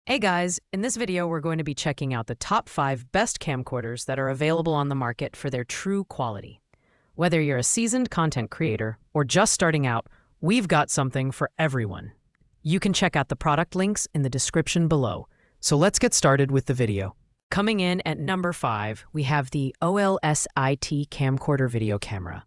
Hey guys, in this video we're going to be checking out the top 5 best camcorders that are available on the market for their true quality. Whether you're a seasoned content creator or just starting out, we've got something for everyone. You can check out the product links in the description below. So let's get started with the video. Coming in at number 5, we have the OSIT Camcorder video camera.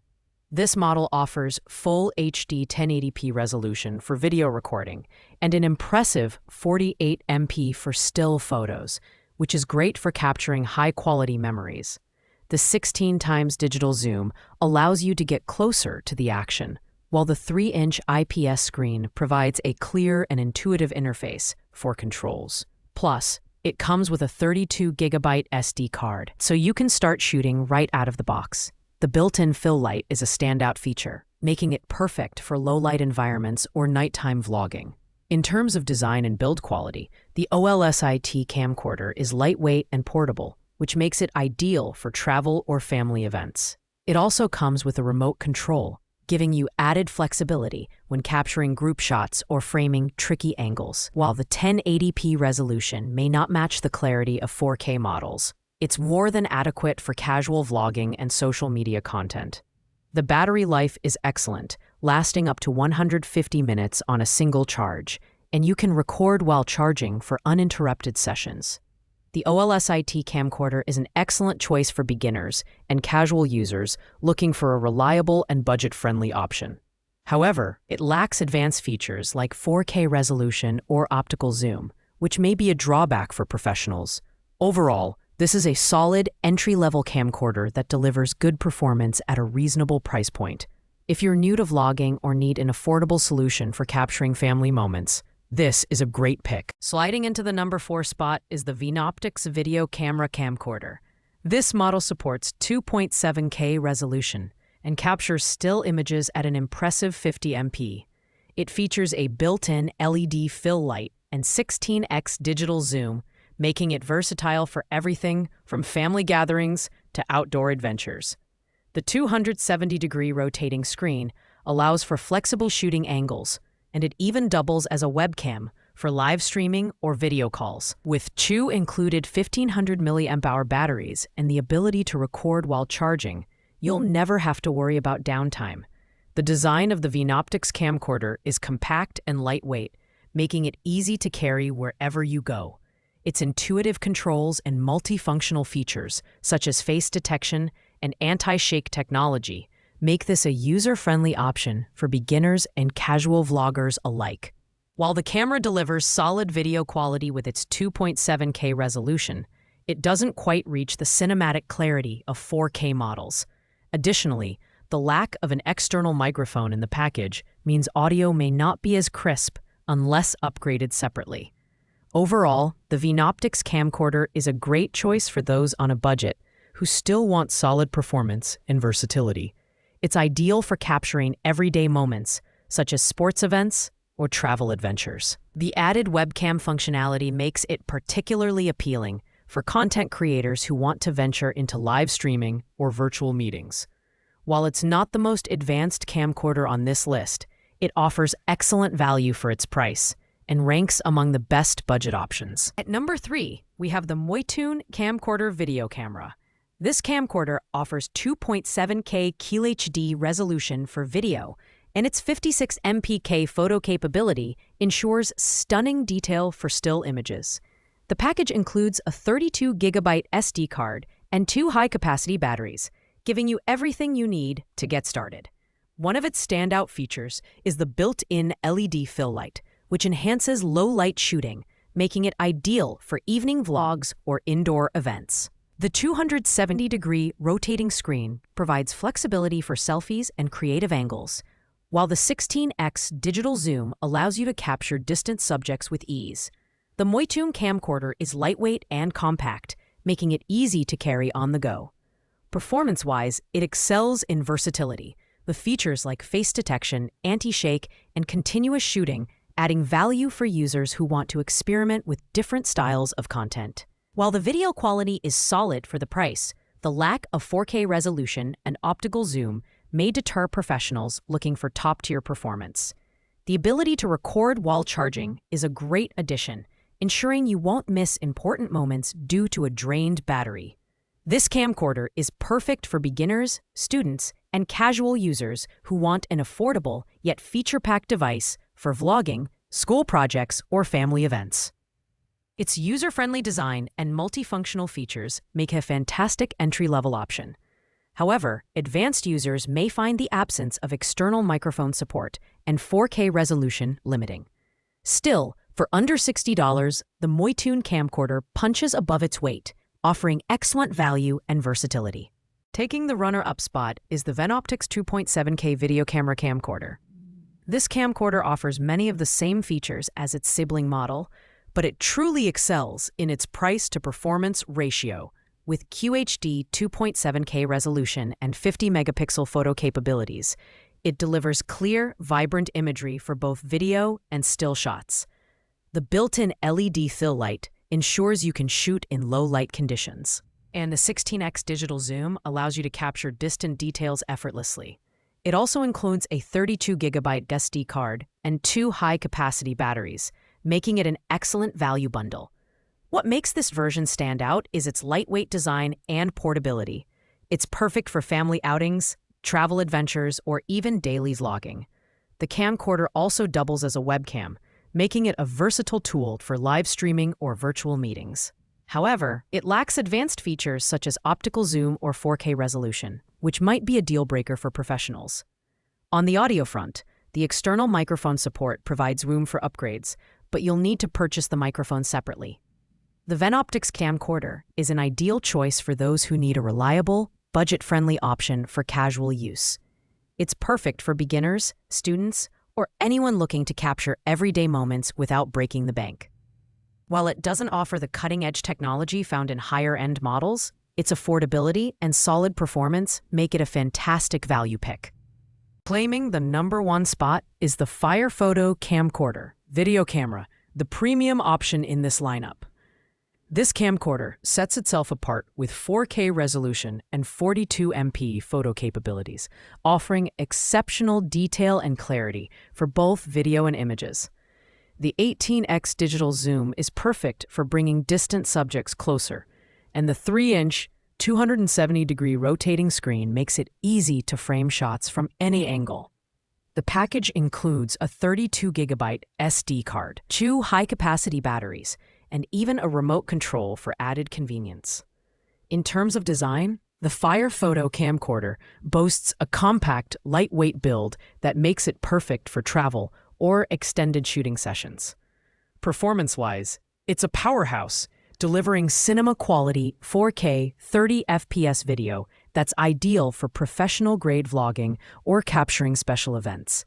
This model offers full HD 1080p resolution for video recording and an impressive 48 MP for still photos, which is great for capturing high-quality memories. The 16x digital zoom allows you to get closer to the action, while the 3-inch IPS screen provides a clear and intuitive interface for controls. Plus, it comes with a 32GB SD card, so you can start shooting right out of the box. The built-in fill light is a standout feature, making it perfect for low-light environments or nighttime vlogging. In terms of design and build quality, the OSIT Camcorder is lightweight and portable, which makes it ideal for travel or family events. It also comes with a remote control, giving you added flexibility when capturing group shots or framing tricky angles. While the 1080p resolution may not match the clarity of 4K models, it's more than adequate for casual vlogging and social media content. The battery life is excellent, lasting up to 150 minutes on a single charge, and you can record while charging for uninterrupted sessions. The OSIT Camcorder is an excellent choice for beginners and casual users looking for a reliable and budget-friendly option. However, it lacks advanced features like 4K resolution or optical zoom, which may be a drawback for professionals. Overall, this is a solid, entry-level camcorder that delivers good performance at a reasonable price point. If you're new to vlogging or need an affordable solution for capturing family moments, this is a great pick. Sliding into the number 4 spot is the Venoptics Video Camcorder. This model supports 2.7K resolution and captures still images at an impressive 50 MP. It features a built-in LED fill light and 16x digital zoom, making it versatile for everything from family gatherings to outdoor adventures. The 270-degree rotating screen allows for flexible shooting angles, and it even doubles as a webcam for live streaming or video calls. With two included 1500 mAh batteries and the ability to record while charging, you'll never have to worry about downtime. The design of the Venoptics Camcorder is compact and lightweight, making it easy to carry wherever you go. Its intuitive controls and multifunctional features, such as face detection and anti-shake technology, make this a user-friendly option for beginners and casual vloggers alike. While the camera delivers solid video quality with its 2.7K resolution, it doesn't quite reach the cinematic clarity of 4K models. Additionally, the lack of an external microphone in the package means audio may not be as crisp unless upgraded separately. Overall, the Venoptics Camcorder is a great choice for those on a budget who still want solid performance and versatility. It's ideal for capturing everyday moments, such as sports events or travel adventures. The added webcam functionality makes it particularly appealing for content creators who want to venture into live streaming or virtual meetings. While it's not the most advanced camcorder on this list, it offers excellent value for its price and ranks among the best budget options. At number 3, we have the Muayun Camcorder video camera. This camcorder offers 2.7K QHD resolution for video, and its 56 MP photo capability ensures stunning detail for still images. The package includes a 32GB SD card and 2 high-capacity batteries, giving you everything you need to get started. One of its standout features is the built-in LED fill light, which enhances low-light shooting, making it ideal for evening vlogs or indoor events. The 270-degree rotating screen provides flexibility for selfies and creative angles, while the 16x digital zoom allows you to capture distant subjects with ease. The Muayun Camcorder is lightweight and compact, making it easy to carry on the go. Performance-wise, it excels in versatility, with features like face detection, anti-shake, and continuous shooting, adding value for users who want to experiment with different styles of content. While the video quality is solid for the price, the lack of 4K resolution and optical zoom may deter professionals looking for top-tier performance. The ability to record while charging is a great addition, ensuring you won't miss important moments due to a drained battery. This camcorder is perfect for beginners, students, and casual users who want an affordable yet feature-packed device for vlogging, school projects, or family events. Its user-friendly design and multifunctional features make it a fantastic entry-level option. However, advanced users may find the absence of external microphone support and 4K resolution limiting. Still, for under $60, the Muayun Camcorder punches above its weight, offering excellent value and versatility. Taking the runner-up spot is the Venoptics 2.7K video camera camcorder. This camcorder offers many of the same features as its sibling model, but it truly excels in its price-to-performance ratio. With QHD 2.7K resolution and 50-megapixel photo capabilities, it delivers clear, vibrant imagery for both video and still shots. The built-in LED fill light ensures you can shoot in low-light conditions, and the 16x digital zoom allows you to capture distant details effortlessly. It also includes a 32GB SD card and 2 high-capacity batteries, making it an excellent value bundle. What makes this version stand out is its lightweight design and portability. It's perfect for family outings, travel adventures, or even daily vlogging. The camcorder also doubles as a webcam, making it a versatile tool for live streaming or virtual meetings. However, it lacks advanced features such as optical zoom or 4K resolution, which might be a deal-breaker for professionals. On the audio front, the external microphone support provides room for upgrades, but you'll need to purchase the microphone separately. The Venoptics Camcorder is an ideal choice for those who need a reliable, budget-friendly option for casual use. It's perfect for beginners, students, or anyone looking to capture everyday moments without breaking the bank. While it doesn't offer the cutting-edge technology found in higher-end models, its affordability and solid performance make it a fantastic value pick. Claiming the #1 spot is the Fireo Camcorder video camera, the premium option in this lineup. This camcorder sets itself apart with 4K resolution and 42MP photo capabilities, offering exceptional detail and clarity for both video and images. The 18x digital zoom is perfect for bringing distant subjects closer, and the 3-inch, 270-degree rotating screen makes it easy to frame shots from any angle. The package includes a 32GB SD card, 2 high-capacity batteries, and even a remote control for added convenience. In terms of design, the Fireo Camcorder boasts a compact, lightweight build that makes it perfect for travel or extended shooting sessions. Performance-wise, it's a powerhouse, delivering cinema-quality 4K 30 FPS video that's ideal for professional-grade vlogging or capturing special events.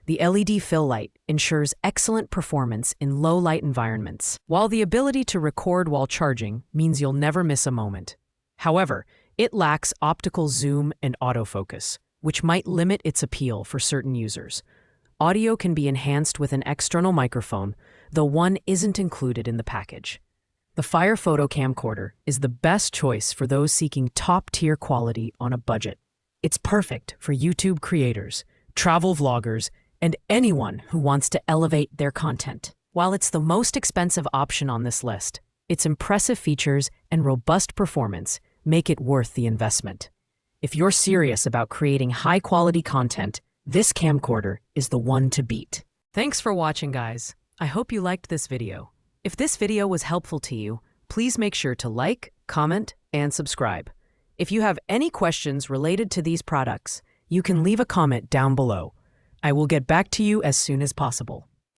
The LED fill light ensures excellent performance in low-light environments, while the ability to record while charging means you'll never miss a moment. However, it lacks optical zoom and autofocus, which might limit its appeal for certain users. Audio can be enhanced with an external microphone, though one isn't included in the package. The Fireo Camcorder is the best choice for those seeking top-tier quality on a budget. It's perfect for YouTube creators, travel vloggers, and anyone who wants to elevate their content. While it's the most expensive option on this list, its impressive features and robust performance make it worth the investment. If you're serious about creating high-quality content, this camcorder is the one to beat. Thanks for watching, guys. I hope you liked this video. If this video was helpful to you, please make sure to like, comment, and subscribe. If you have any questions related to these products, you can leave a comment down below. I will get back to you as soon as possible.